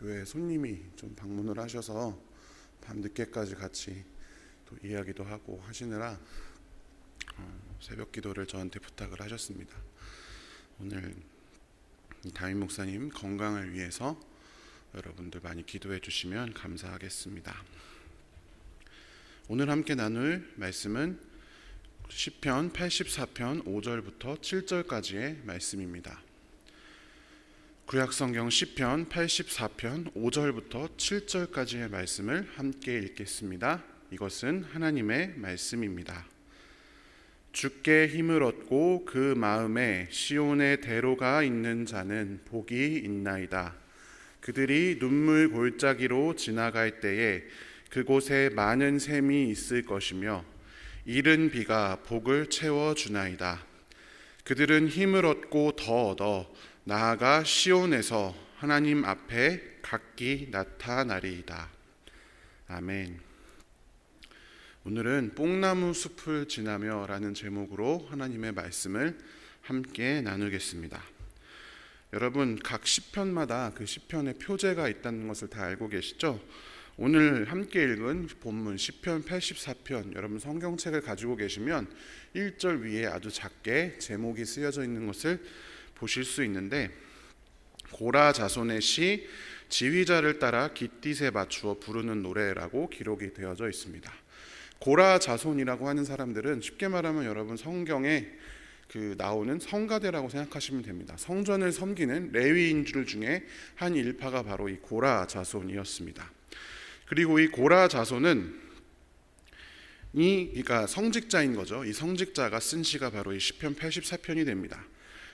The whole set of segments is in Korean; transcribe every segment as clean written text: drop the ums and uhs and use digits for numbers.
교회 손님이 좀 방문을 하셔서 밤늦게까지 같이 또 이야기도 하고 하시느라 새벽 기도를 저한테 부탁을 하셨습니다. 오늘 담임 목사님 건강을 위해서 여러분들 많이 기도해 주시면 감사하겠습니다. 오늘 함께 나눌 말씀은 시편 84편 5절부터 7절까지의 말씀입니다. 구약성경 시편 84편 5절부터 7절까지의 말씀을 함께 읽겠습니다. 이것은 하나님의 말씀입니다. 주께 힘을 얻고 그 마음에 시온의 대로가 있는 자는 복이 있나이다. 그들이 눈물 골짜기로 지나갈 때에 그곳에 많은 샘이 있을 것이며 이른 비가 복을 채워주나이다. 그들은 힘을 얻고 더 얻어 나아가 시온에서 하나님 앞에 각기 나타나리이다. 아멘. 오늘은 뽕나무 숲을 지나며 라는 제목으로 하나님의 말씀을 함께 나누겠습니다. 여러분, 각 시편마다 그 시편의 표제가 있다는 것을 다 알고 계시죠? 오늘 함께 읽은 본문 시편 84편, 여러분 성경책을 가지고 계시면 1절 위에 아주 작게 제목이 쓰여져 있는 것을 보실 수 있는데, 고라 자손의 시 지휘자를 따라 깃딧에 맞추어 부르는 노래라고 기록이 되어져 있습니다. 고라 자손이라고 하는 사람들은 쉽게 말하면 여러분 성경에 나오는 성가대라고 생각하시면 됩니다. 성전을 섬기는 레위인들 중에 한 일파가 바로 이 고라 자손이었습니다. 그리고 이 고라 자손은 그러니까 성직자인 거죠. 이 성직자가 쓴 시가 바로 이 시편 84편이 됩니다.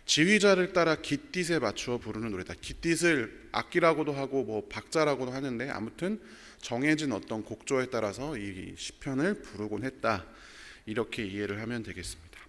지휘자를 따라 깃딧에 맞추어 부르는 노래다. 깃딧을 악기라고도 하고 박자라고도 하는데, 아무튼 정해진 어떤 곡조에 따라서 이 시편을 부르곤 했다. 이렇게 이해를 하면 되겠습니다.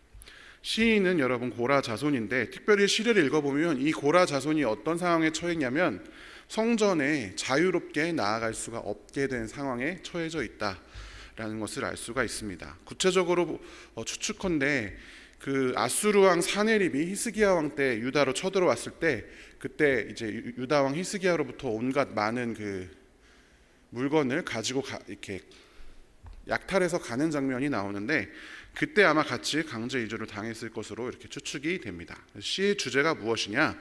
시인은 여러분 고라 자손인데, 특별히 시를 읽어보면 이 고라 자손이 어떤 상황에 처했냐면 성전에 자유롭게 나아갈 수가 없게 된 상황에 처해져 있다라는 것을 알 수가 있습니다. 구체적으로 추측컨대 그 아수르 왕 사네립이 히스기야 왕 때 유다로 쳐들어왔을 때, 그때 이제 유다 왕 히스기야로부터 온갖 많은 그 물건을 가지고 이렇게 약탈해서 가는 장면이 나오는데, 그때 아마 같이 강제 이주를 당했을 것으로 이렇게 추측이 됩니다. 시의 주제가 무엇이냐?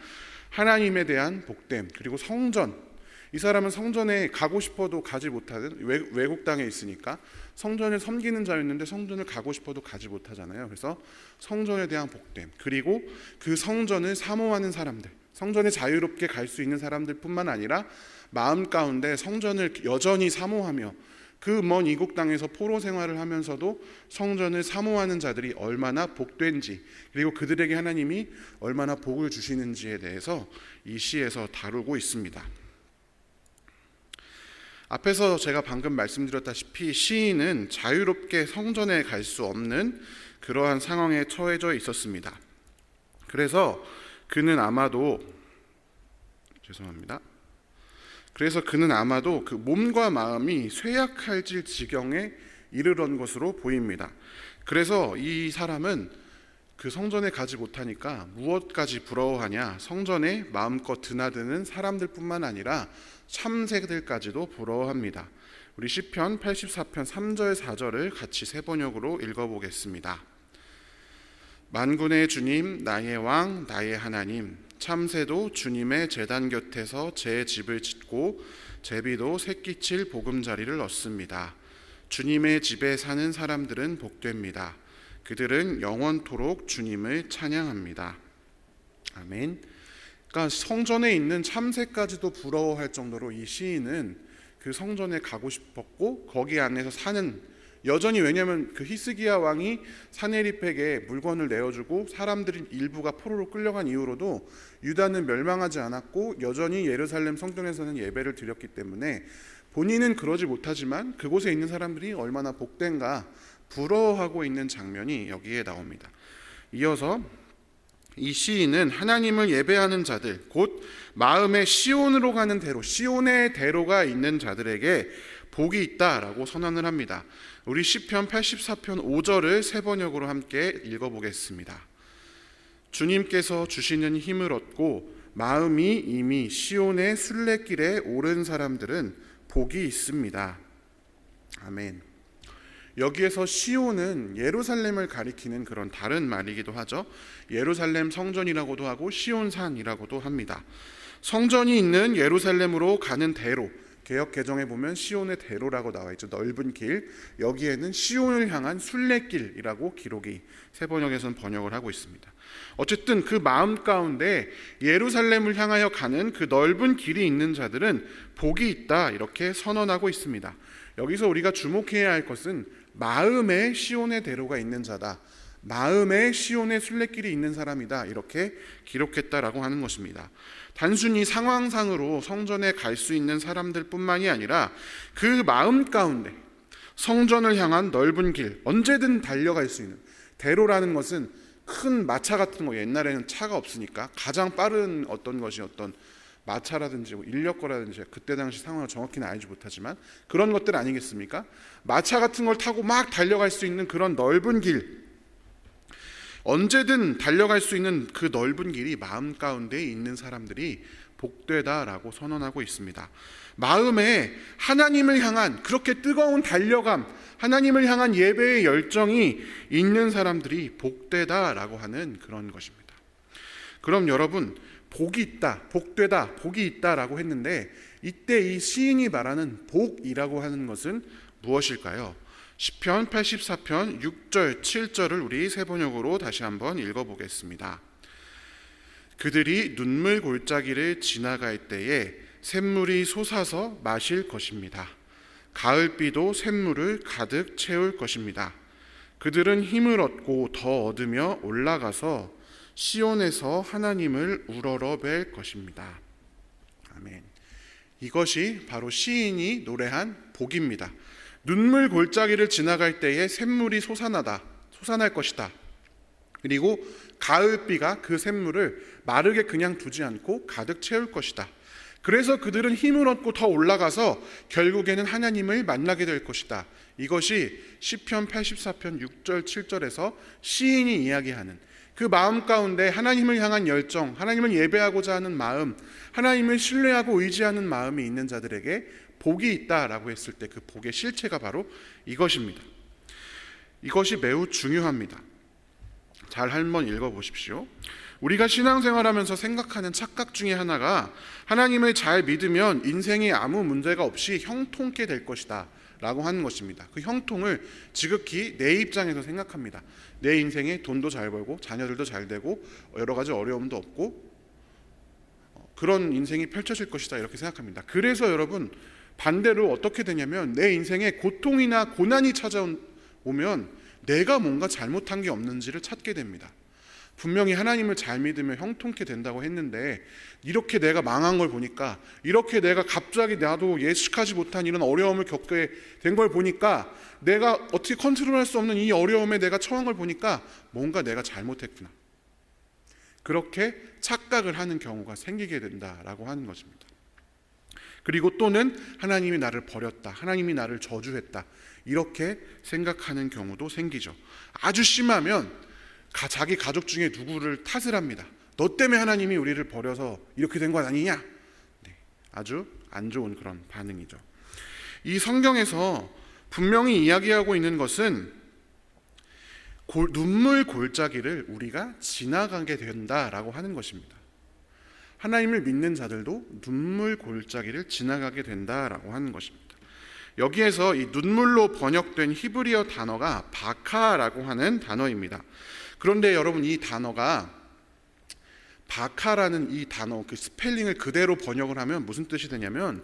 하나님에 대한 복됨, 그리고 성전. 이 사람은 성전에 가고 싶어도 가지 못하는, 외국 땅에 있으니까 성전을 섬기는 자였는데 성전을 가고 싶어도 가지 못하잖아요. 그래서 성전에 대한 복됨, 그리고 그 성전을 사모하는 사람들, 성전에 자유롭게 갈 수 있는 사람들 뿐만 아니라 마음 가운데 성전을 여전히 사모하며 그 먼 이국 땅에서 포로 생활을 하면서도 성전을 사모하는 자들이 얼마나 복된지, 그리고 그들에게 하나님이 얼마나 복을 주시는지에 대해서 이 시에서 다루고 있습니다. 앞에서 제가 방금 말씀드렸다시피 시인은 자유롭게 성전에 갈 수 없는 그러한 상황에 처해져 있었습니다. 그래서 그는 아마도 그 몸과 마음이 쇠약할 지경에 이르던 것으로 보입니다. 그래서 이 사람은 그 성전에 가지 못하니까 무엇까지 부러워하냐? 성전에 마음껏 드나드는 사람들뿐만 아니라 참새들까지도 부러워합니다. 우리 시편 84편 3절 4절을 같이 세 번역으로 읽어보겠습니다. 만군의 주님, 나의 왕, 나의 하나님, 참새도 주님의 제단 곁에서 제 집을 짓고 제비도 새끼칠 보금자리를 얻습니다. 주님의 집에 사는 사람들은 복됩니다. 그들은 영원토록 주님을 찬양합니다. 아멘. 그러니까 성전에 있는 참새까지도 부러워할 정도로 이 시인은 그 성전에 가고 싶었고, 거기 안에서 사는, 여전히, 왜냐하면 그 히스기야 왕이 사네립에게 물건을 내어주고 사람들이 일부가 포로로 끌려간 이후로도 유다는 멸망하지 않았고 여전히 예루살렘 성전에서는 예배를 드렸기 때문에 본인은 그러지 못하지만 그곳에 있는 사람들이 얼마나 복된가 부러워하고 있는 장면이 여기에 나옵니다. 이어서 이 시인은 하나님을 예배하는 자들, 곧 마음의 시온으로 가는 대로, 시온의 대로가 있는 자들에게 복이 있다라고 선언을 합니다. 우리 시편 84편 5절을 세 번역으로 함께 읽어보겠습니다. 주님께서 주시는 힘을 얻고 마음이 이미 시온의 순례길에 오른 사람들은 복이 있습니다. 아멘. 여기에서 시온은 예루살렘을 가리키는 그런 다른 말이기도 하죠. 예루살렘 성전이라고도 하고 시온산이라고도 합니다. 성전이 있는 예루살렘으로 가는 대로, 개역 개정에 보면 시온의 대로라고 나와 있죠. 넓은 길. 여기에는 시온을 향한 순례길이라고 기록이 세번역에서는 번역을 하고 있습니다. 어쨌든 그 마음 가운데 예루살렘을 향하여 가는 그 넓은 길이 있는 자들은 복이 있다, 이렇게 선언하고 있습니다. 여기서 우리가 주목해야 할 것은 마음에 시온의 대로가 있는 자다, 마음에 시온의 순례길이 있는 사람이다, 이렇게 기록했다라고 하는 것입니다. 단순히 상황상으로 성전에 갈 수 있는 사람들뿐만이 아니라 그 마음 가운데 성전을 향한 넓은 길, 언제든 달려갈 수 있는, 대로라는 것은 큰 마차 같은 거, 옛날에는 차가 없으니까 가장 빠른 어떤 것이 어떤 마차라든지 인력거라든지, 그때 당시 상황을 정확히는 알지 못하지만 그런 것들 아니겠습니까? 마차 같은 걸 타고 막 달려갈 수 있는 그런 넓은 길, 언제든 달려갈 수 있는 그 넓은 길이 마음 가운데 있는 사람들이 복되다라고 선언하고 있습니다. 마음에 하나님을 향한 그렇게 뜨거운 달려감, 하나님을 향한 예배의 열정이 있는 사람들이 복되다라고 하는 그런 것입니다. 그럼 여러분, 복이 있다, 복되다, 복이 있다라고 했는데 이때 이 시인이 말하는 복이라고 하는 것은 무엇일까요? 시편 84편 6절 7절을 우리 세번역으로 다시 한번 읽어보겠습니다. 그들이 눈물 골짜기를 지나갈 때에 샘물이 솟아서 마실 것입니다. 가을비도 샘물을 가득 채울 것입니다. 그들은 힘을 얻고 더 얻으며 올라가서 시온에서 하나님을 우러러 뵐 것입니다. 아멘. 이것이 바로 시인이 노래한 복입니다. 눈물 골짜기를 지나갈 때에 샘물이 솟아날 것이다. 그리고 가을비가 그 샘물을 마르게 그냥 두지 않고 가득 채울 것이다. 그래서 그들은 힘을 얻고 더 올라가서 결국에는 하나님을 만나게 될 것이다. 이것이 시편 84편 6절 7절에서 시인이 이야기하는 그 마음 가운데 하나님을 향한 열정, 하나님을 예배하고자 하는 마음, 하나님을 신뢰하고 의지하는 마음이 있는 자들에게 복이 있다라고 했을 때 그 복의 실체가 바로 이것입니다. 이것이 매우 중요합니다. 잘 한번 읽어보십시오. 우리가 신앙생활하면서 생각하는 착각 중에 하나가 하나님을 잘 믿으면 인생에 아무 문제가 없이 형통케 될 것이다 라고 하는 것입니다. 그 형통을 지극히 내 입장에서 생각합니다. 내 인생에 돈도 잘 벌고 자녀들도 잘 되고 여러 가지 어려움도 없고 그런 인생이 펼쳐질 것이다, 이렇게 생각합니다. 그래서 여러분, 반대로 어떻게 되냐면 내 인생에 고통이나 고난이 찾아오면 내가 뭔가 잘못한 게 없는지를 찾게 됩니다. 분명히 하나님을 잘 믿으면 형통케 된다고 했는데 이렇게 내가 망한 걸 보니까, 이렇게 내가 갑자기 나도 예측하지 못한 이런 어려움을 겪게 된 걸 보니까, 내가 어떻게 컨트롤할 수 없는 이 어려움에 내가 처한 걸 보니까 뭔가 내가 잘못했구나, 그렇게 착각을 하는 경우가 생기게 된다라고 하는 것입니다. 그리고 또는 하나님이 나를 버렸다, 하나님이 나를 저주했다, 이렇게 생각하는 경우도 생기죠. 아주 심하면 자기 가족 중에 누구를 탓을 합니다. 너 때문에 하나님이 우리를 버려서 이렇게 된 건 아니냐? 네, 아주 안 좋은 그런 반응이죠. 이 성경에서 분명히 이야기하고 있는 것은 눈물 골짜기를 우리가 지나가게 된다라고 하는 것입니다. 하나님을 믿는 자들도 눈물 골짜기를 지나가게 된다라고 하는 것입니다. 여기에서 이 눈물로 번역된 히브리어 단어가 바카라고 하는 단어입니다. 그런데 여러분, 이 단어가 바카라는 이 단어 그 스펠링을 그대로 번역을 하면 무슨 뜻이 되냐면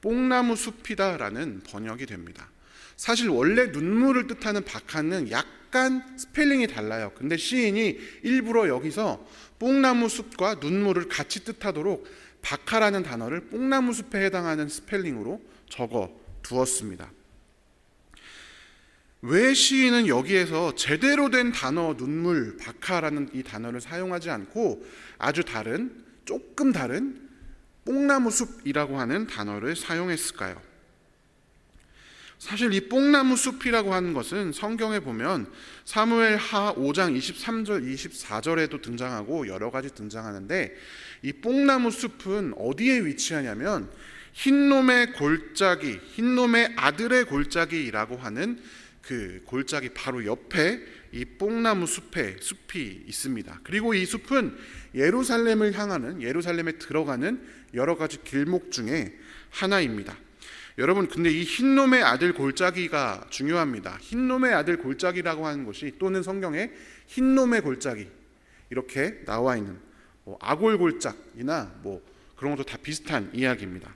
뽕나무 숲이다라는 번역이 됩니다. 사실 원래 눈물을 뜻하는 바카는 약간 스펠링이 달라요. 근데 시인이 일부러 여기서 뽕나무 숲과 눈물을 같이 뜻하도록 바카라는 단어를 뽕나무 숲에 해당하는 스펠링으로 적어 두었습니다. 왜 시인은 여기에서 제대로 된 단어 눈물, 바카라는 이 단어를 사용하지 않고 아주 다른, 조금 다른 뽕나무 숲이라고 하는 단어를 사용했을까요? 사실 이 뽕나무 숲이라고 하는 것은 성경에 보면 사무엘 하 5장 23절 24절에도 등장하고 여러 가지 등장하는데, 이 뽕나무 숲은 어디에 위치하냐면 흰놈의 골짜기, 흰놈의 아들의 골짜기라고 하는 그 골짜기 바로 옆에 이 뽕나무 숲이 있습니다. 그리고 이 숲은 예루살렘을 향하는, 예루살렘에 들어가는 여러 가지 길목 중에 하나입니다. 여러분, 근데 이 흰놈의 아들 골짜기가 중요합니다. 흰놈의 아들 골짜기라고 하는 것이, 또는 성경에 흰놈의 골짜기 이렇게 나와 있는 아골 골짜기나 그런 것도 다 비슷한 이야기입니다.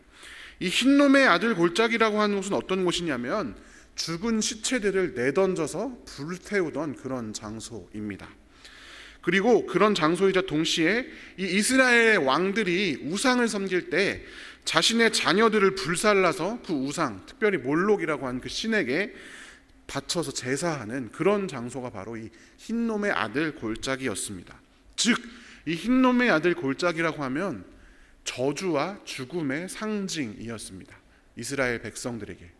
이 흰놈의 아들 골짜기라고 하는 곳은 어떤 곳이냐면 죽은 시체들을 내던져서 불태우던 그런 장소입니다. 그리고 그런 장소이자 동시에 이 이스라엘 왕들이 우상을 섬길 때 자신의 자녀들을 불살라서 그 우상, 특별히 몰록이라고 하는 그 신에게 바쳐서 제사하는 그런 장소가 바로 이 흰놈의 아들 골짜기였습니다. 즉, 이 흰놈의 아들 골짜기라고 하면 저주와 죽음의 상징이었습니다. 이스라엘 백성들에게.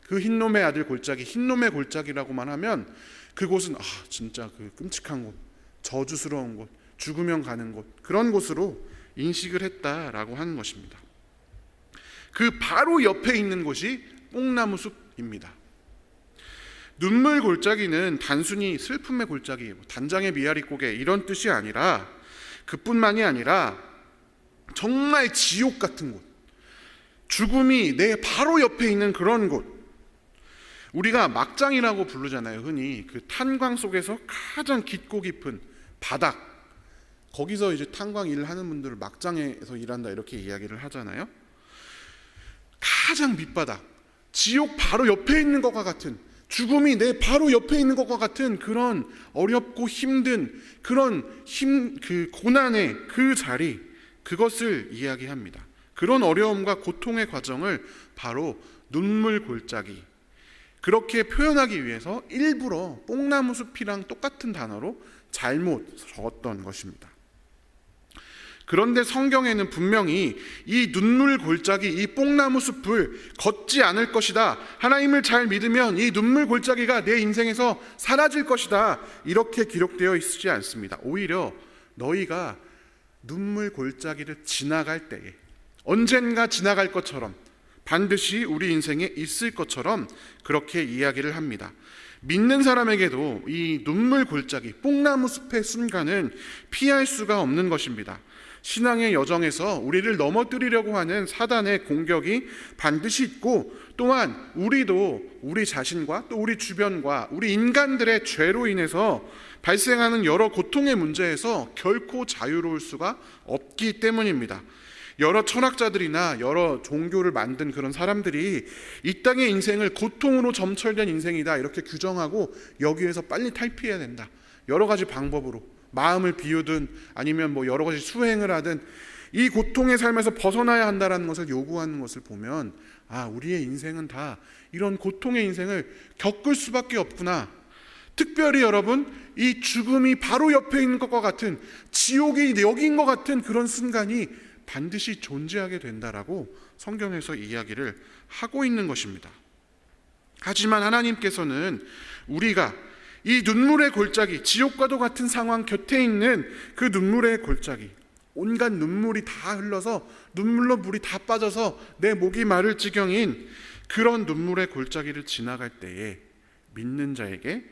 그 흰놈의 아들 골짜기, 흰놈의 골짜기라고만 하면 그곳은 진짜 그 끔찍한 곳, 저주스러운 곳, 죽으면 가는 곳, 그런 곳으로 인식을 했다라고 하는 것입니다. 그 바로 옆에 있는 곳이 뽕나무 숲입니다. 눈물 골짜기는 단순히 슬픔의 골짜기, 단장의 미아리 고개 이런 뜻이 아니라, 그뿐만이 아니라 정말 지옥 같은 곳, 죽음이 내 바로 옆에 있는 그런 곳, 우리가 막장이라고 부르잖아요. 흔히 그 탄광 속에서 가장 깊고 깊은 바닥, 거기서 이제 탄광 일을 하는 분들을 막장에서 일한다 이렇게 이야기를 하잖아요. 가장 밑바닥, 지옥 바로 옆에 있는 것과 같은, 죽음이 내 바로 옆에 있는 것과 같은 그런 어렵고 힘든 그런 그 고난의 그 자리, 그것을 이야기합니다. 그런 어려움과 고통의 과정을 바로 눈물 골짜기, 그렇게 표현하기 위해서 일부러 뽕나무 숲이랑 똑같은 단어로 잘못 적었던 것입니다. 그런데 성경에는 분명히 이 눈물 골짜기, 이 뽕나무 숲을 걷지 않을 것이다, 하나님을 잘 믿으면 이 눈물 골짜기가 내 인생에서 사라질 것이다, 이렇게 기록되어 있지 않습니다. 오히려 너희가 눈물 골짜기를 지나갈 때에, 언젠가 지나갈 것처럼, 반드시 우리 인생에 있을 것처럼 그렇게 이야기를 합니다. 믿는 사람에게도 이 눈물 골짜기, 뽕나무 숲의 순간은 피할 수가 없는 것입니다. 신앙의 여정에서 우리를 넘어뜨리려고 하는 사단의 공격이 반드시 있고, 또한 우리도 우리 자신과 또 우리 주변과 우리 인간들의 죄로 인해서 발생하는 여러 고통의 문제에서 결코 자유로울 수가 없기 때문입니다. 여러 철학자들이나 여러 종교를 만든 그런 사람들이 이 땅의 인생을 고통으로 점철된 인생이다 이렇게 규정하고 여기에서 빨리 탈피해야 된다, 여러 가지 방법으로 마음을 비우든 아니면 여러 가지 수행을 하든 이 고통의 삶에서 벗어나야 한다는 것을 요구하는 것을 보면, 우리의 인생은 다 이런 고통의 인생을 겪을 수밖에 없구나. 특별히 여러분, 이 죽음이 바로 옆에 있는 것과 같은, 지옥이 여기인 것 같은 그런 순간이 반드시 존재하게 된다라고 성경에서 이야기를 하고 있는 것입니다. 하지만 하나님께서는 우리가 이 눈물의 골짜기, 지옥과도 같은 상황 곁에 있는 그 눈물의 골짜기, 온갖 눈물이 다 흘러서 눈물로 물이 다 빠져서 내 목이 마를 지경인 그런 눈물의 골짜기를 지나갈 때에 믿는 자에게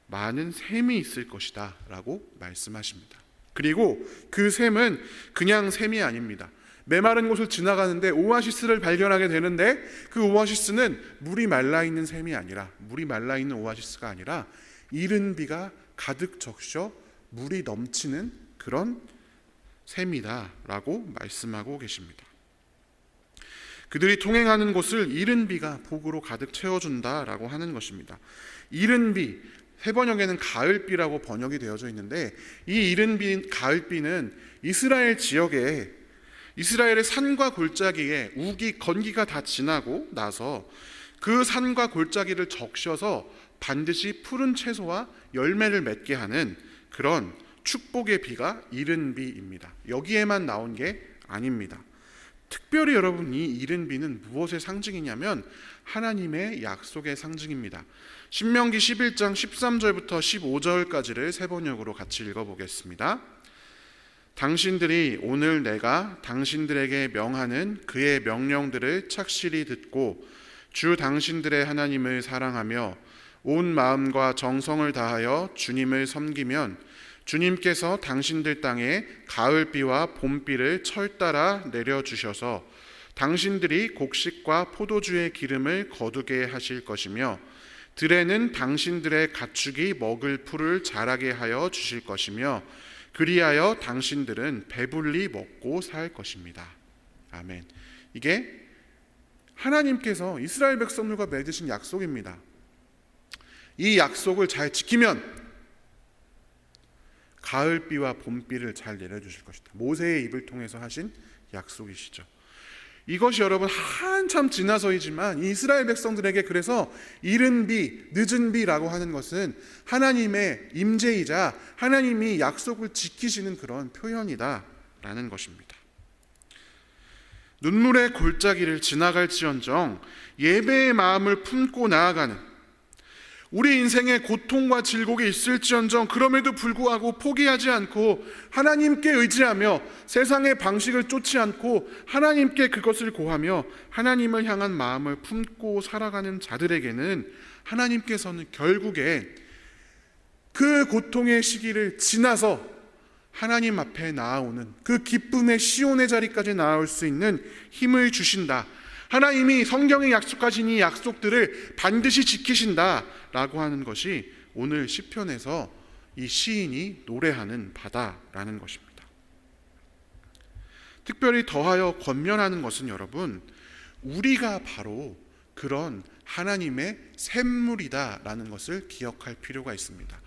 많은 샘이 있을 것이다 라고 말씀하십니다. 그리고 그 샘은 그냥 샘이 아닙니다. 메마른 곳을 지나가는데 오아시스를 발견하게 되는데, 그 오아시스는 물이 말라있는 샘이 아니라, 물이 말라있는 오아시스가 아니라 이른 비가 가득 적셔 물이 넘치는 그런 샘이다 라고 말씀하고 계십니다. 그들이 통행하는 곳을 이른 비가 복으로 가득 채워준다 라고 하는 것입니다. 이른 비, 해번역에는 가을비라고 번역이 되어져 있는데, 이 이른 비, 가을비는 이스라엘 지역에, 이스라엘의 산과 골짜기에 건기가 다 지나고 나서 그 산과 골짜기를 적셔서 반드시 푸른 채소와 열매를 맺게 하는 그런 축복의 비가 이른 비입니다. 여기에만 나온 게 아닙니다. 특별히 여러분, 이 이른 비는 무엇의 상징이냐면 하나님의 약속의 상징입니다. 신명기 11장 13절부터 15절까지를 세 번역으로 같이 읽어보겠습니다. 당신들이 오늘 내가 당신들에게 명하는 그의 명령들을 착실히 듣고 주 당신들의 하나님을 사랑하며 온 마음과 정성을 다하여 주님을 섬기면 주님께서 당신들 땅에 가을비와 봄비를 철따라 내려주셔서 당신들이 곡식과 포도주의 기름을 거두게 하실 것이며 들에는 당신들의 가축이 먹을 풀을 자라게 하여 주실 것이며 그리하여 당신들은 배불리 먹고 살 것입니다. 아멘. 이게 하나님께서 이스라엘 백성들과 맺으신 약속입니다. 이 약속을 잘 지키면 가을비와 봄비를 잘 내려주실 것이다. 모세의 입을 통해서 하신 약속이시죠. 이것이 여러분 한참 지나서이지만 이스라엘 백성들에게 그래서 이른 비, 늦은 비라고 하는 것은 하나님의 임재이자 하나님이 약속을 지키시는 그런 표현이다라는 것입니다. 눈물의 골짜기를 지나갈지언정 예배의 마음을 품고 나아가는, 우리 인생에 고통과 질곡이 있을지언정 그럼에도 불구하고 포기하지 않고 하나님께 의지하며 세상의 방식을 쫓지 않고 하나님께 그것을 고하며 하나님을 향한 마음을 품고 살아가는 자들에게는 하나님께서는 결국에 그 고통의 시기를 지나서 하나님 앞에 나아오는 그 기쁨의 시온의 자리까지 나아올 수 있는 힘을 주신다. 하나님이 성경에 약속하신 이 약속들을 반드시 지키신다라고 하는 것이 오늘 시편에서 이 시인이 노래하는 바다라는 것입니다. 특별히 더하여 권면하는 것은 여러분, 우리가 바로 그런 하나님의 샘물이다라는 것을 기억할 필요가 있습니다.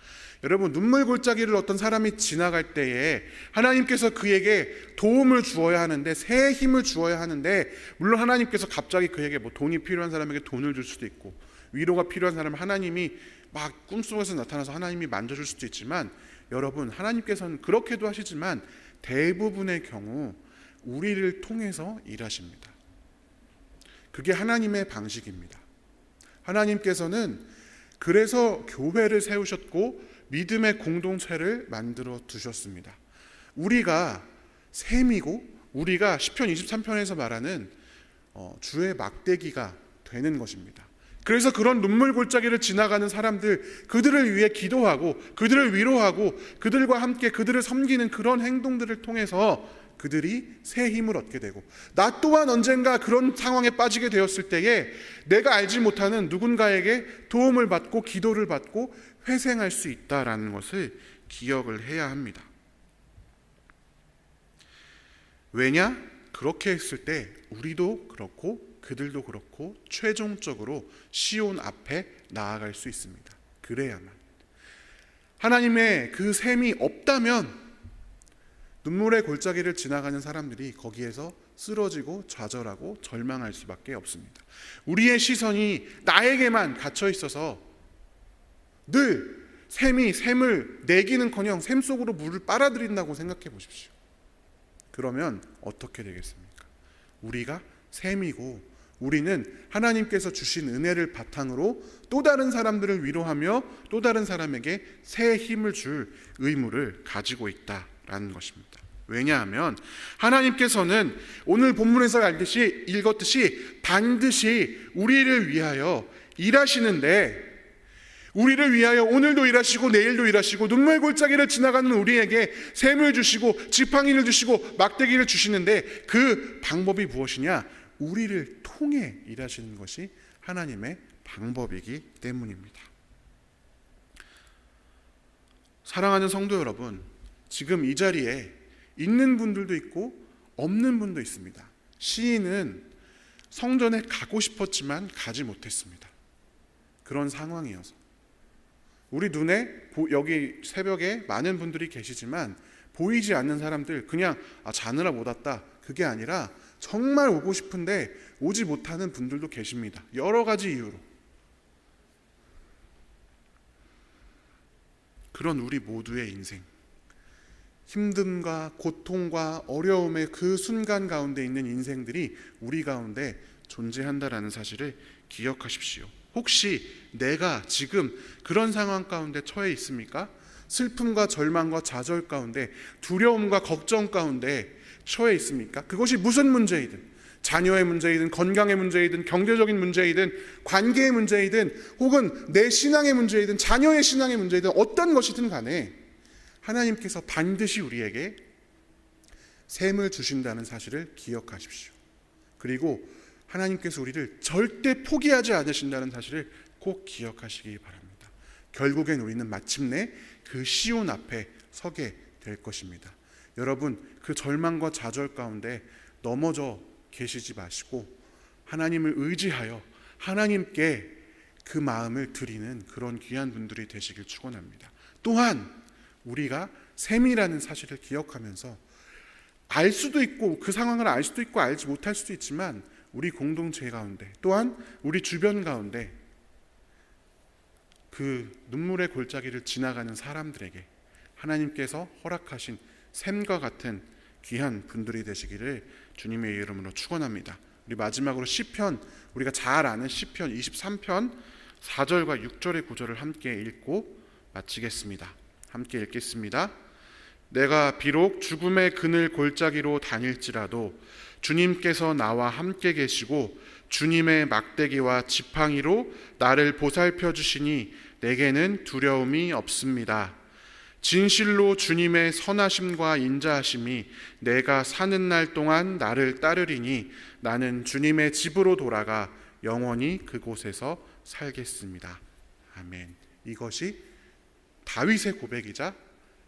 여러분, 눈물 골짜기를 어떤 사람이 지나갈 때에 하나님께서 그에게 도움을 주어야 하는데, 새 힘을 주어야 하는데, 물론 하나님께서 갑자기 그에게 뭐 돈이 필요한 사람에게 돈을 줄 수도 있고, 위로가 필요한 사람은 하나님이 막 꿈속에서 나타나서 하나님이 만져줄 수도 있지만, 여러분, 하나님께서는 그렇게도 하시지만 대부분의 경우 우리를 통해서 일하십니다. 그게 하나님의 방식입니다. 하나님께서는 그래서 교회를 세우셨고 믿음의 공동체를 만들어 두셨습니다. 우리가 샘이고 우리가 시편 23편에서 말하는 주의 막대기가 되는 것입니다. 그래서 그런 눈물 골짜기를 지나가는 사람들, 그들을 위해 기도하고 그들을 위로하고 그들과 함께 그들을 섬기는 그런 행동들을 통해서 그들이 새 힘을 얻게 되고, 나 또한 언젠가 그런 상황에 빠지게 되었을 때에 내가 알지 못하는 누군가에게 도움을 받고 기도를 받고 회생할 수 있다라는 것을 기억을 해야 합니다. 왜냐? 그렇게 했을 때 우리도 그렇고 그들도 그렇고 최종적으로 시온 앞에 나아갈 수 있습니다. 그래야만. 하나님의 그 샘이 없다면 눈물의 골짜기를 지나가는 사람들이 거기에서 쓰러지고 좌절하고 절망할 수밖에 없습니다. 우리의 시선이 나에게만 갇혀 있어서 늘 샘이 샘을 내기는커녕 샘 속으로 물을 빨아들인다고 생각해 보십시오. 그러면 어떻게 되겠습니까? 우리가 샘이고 우리는 하나님께서 주신 은혜를 바탕으로 또 다른 사람들을 위로하며 또 다른 사람에게 새 힘을 줄 의무를 가지고 있다라는 것입니다. 왜냐하면 하나님께서는 오늘 본문에서 읽었듯이 반드시 우리를 위하여 일하시는데, 우리를 위하여 오늘도 일하시고 내일도 일하시고 눈물 골짜기를 지나가는 우리에게 샘을 주시고 지팡이를 주시고 막대기를 주시는데, 그 방법이 무엇이냐? 우리를 통해 일하시는 것이 하나님의 방법이기 때문입니다. 사랑하는 성도 여러분, 지금 이 자리에 있는 분들도 있고 없는 분도 있습니다. 시인은 성전에 가고 싶었지만 가지 못했습니다. 그런 상황이어서. 우리 눈에 여기 새벽에 많은 분들이 계시지만 보이지 않는 사람들, 그냥 자느라 못 왔다, 그게 아니라 정말 오고 싶은데 오지 못하는 분들도 계십니다. 여러 가지 이유로. 그런 우리 모두의 인생, 힘듦과 고통과 어려움의 그 순간 가운데 있는 인생들이 우리 가운데 존재한다라는 사실을 기억하십시오. 혹시 내가 지금 그런 상황 가운데 처해 있습니까? 슬픔과 절망과 좌절 가운데, 두려움과 걱정 가운데 처해 있습니까? 그것이 무슨 문제이든, 자녀의 문제이든 건강의 문제이든 경제적인 문제이든 관계의 문제이든 혹은 내 신앙의 문제이든 자녀의 신앙의 문제이든 어떤 것이든 간에 하나님께서 반드시 우리에게 샘을 주신다는 사실을 기억하십시오. 그리고 하나님께서 우리를 절대 포기하지 않으신다는 사실을 꼭 기억하시기 바랍니다. 결국엔 우리는 마침내 그 시온 앞에 서게 될 것입니다. 여러분, 그 절망과 좌절 가운데 넘어져 계시지 마시고 하나님을 의지하여 하나님께 그 마음을 드리는 그런 귀한 분들이 되시길 축원합니다. 또한 우리가 셈이라는 사실을 기억하면서 알 수도 있고 그 상황을 알 수도 있고 알지 못할 수도 있지만 우리 공동체 가운데 또한 우리 주변 가운데 그 눈물의 골짜기를 지나가는 사람들에게 하나님께서 허락하신 샘과 같은 귀한 분들이 되시기를 주님의 이름으로 축원합니다. 우리 마지막으로 시편, 우리가 잘 아는 시편 23편 4절과 6절의 구절을 함께 읽고 마치겠습니다. 함께 읽겠습니다. 내가 비록 죽음의 그늘 골짜기로 다닐지라도 주님께서 나와 함께 계시고 주님의 막대기와 지팡이로 나를 보살펴 주시니 내게는 두려움이 없습니다. 진실로 주님의 선하심과 인자하심이 내가 사는 날 동안 나를 따르리니 나는 주님의 집으로 돌아가 영원히 그곳에서 살겠습니다. 아멘. 이것이 다윗의 고백이자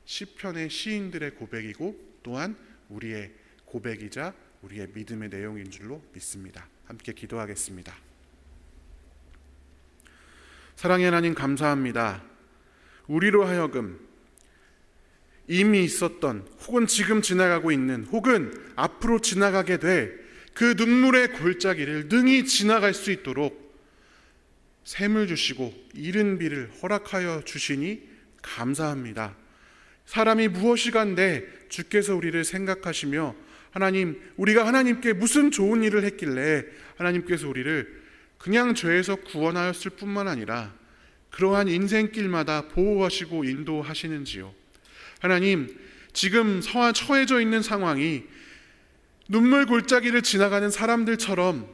시편의 시인들의 고백이고 또한 우리의 고백이자 우리의 믿음의 내용인 줄로 믿습니다. 함께 기도하겠습니다. 사랑의 하나님, 감사합니다. 우리로 하여금 이미 있었던 혹은 지금 지나가고 있는 혹은 앞으로 지나가게 될 그 눈물의 골짜기를 능히 지나갈 수 있도록 샘을 주시고 이른 비를 허락하여 주시니 감사합니다. 사람이 무엇이간데 주께서 우리를 생각하시며 하나님, 우리가 하나님께 무슨 좋은 일을 했길래 하나님께서 우리를 그냥 죄에서 구원하였을 뿐만 아니라 그러한 인생길마다 보호하시고 인도하시는지요. 하나님, 지금 처해져 있는 상황이 눈물 골짜기를 지나가는 사람들처럼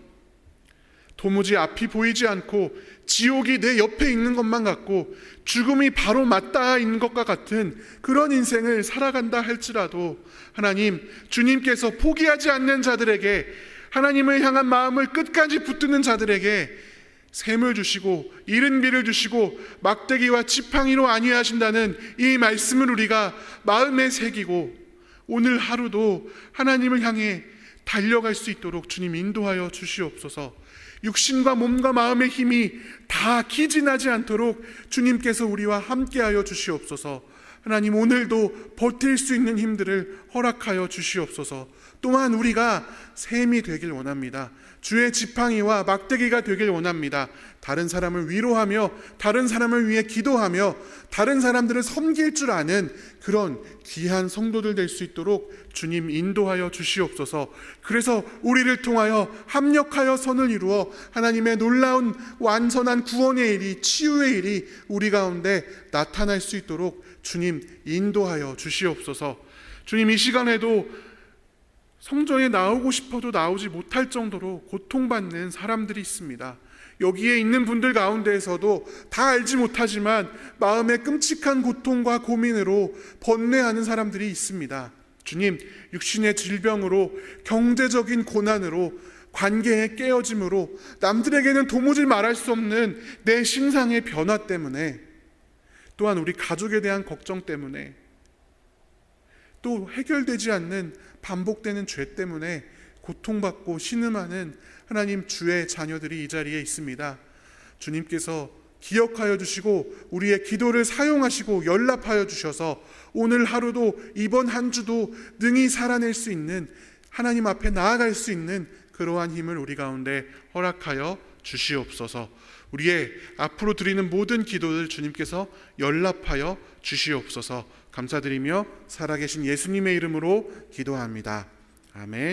도무지 앞이 보이지 않고 지옥이 내 옆에 있는 것만 같고 죽음이 바로 맞닿아 있는 것과 같은 그런 인생을 살아간다 할지라도 하나님, 주님께서 포기하지 않는 자들에게, 하나님을 향한 마음을 끝까지 붙드는 자들에게 샘을 주시고 이른 비를 주시고 막대기와 지팡이로 안위하신다는 이 말씀을 우리가 마음에 새기고 오늘 하루도 하나님을 향해 달려갈 수 있도록 주님 인도하여 주시옵소서. 육신과 몸과 마음의 힘이 다 기진하지 않도록 주님께서 우리와 함께하여 주시옵소서. 하나님, 오늘도 버틸 수 있는 힘들을 허락하여 주시옵소서. 또한 우리가 샘이 되길 원합니다. 주의 지팡이와 막대기가 되길 원합니다. 다른 사람을 위로하며 다른 사람을 위해 기도하며 다른 사람들을 섬길 줄 아는 그런 귀한 성도들 될 수 있도록 주님 인도하여 주시옵소서. 그래서 우리를 통하여 합력하여 선을 이루어 하나님의 놀라운 완선한 구원의 일이, 치유의 일이 우리 가운데 나타날 수 있도록 주님 인도하여 주시옵소서. 주님, 이 시간에도 성전에 나오고 싶어도 나오지 못할 정도로 고통받는 사람들이 있습니다. 여기에 있는 분들 가운데에서도 다 알지 못하지만 마음의 끔찍한 고통과 고민으로 번뇌하는 사람들이 있습니다. 주님, 육신의 질병으로, 경제적인 고난으로, 관계의 깨어짐으로, 남들에게는 도무지 말할 수 없는 내 신상의 변화 때문에, 또한 우리 가족에 대한 걱정 때문에, 또 해결되지 않는 반복되는 죄 때문에 고통받고 신음하는 하나님, 주의 자녀들이 이 자리에 있습니다. 주님께서 기억하여 주시고 우리의 기도를 사용하시고 연락하여 주셔서 오늘 하루도 이번 한 주도 능히 살아낼 수 있는, 하나님 앞에 나아갈 수 있는 그러한 힘을 우리 가운데 허락하여 주시옵소서. 우리의 앞으로 드리는 모든 기도를 주님께서 연락하여 주시옵소서. 감사드리며 살아계신 예수님의 이름으로 기도합니다. 아멘.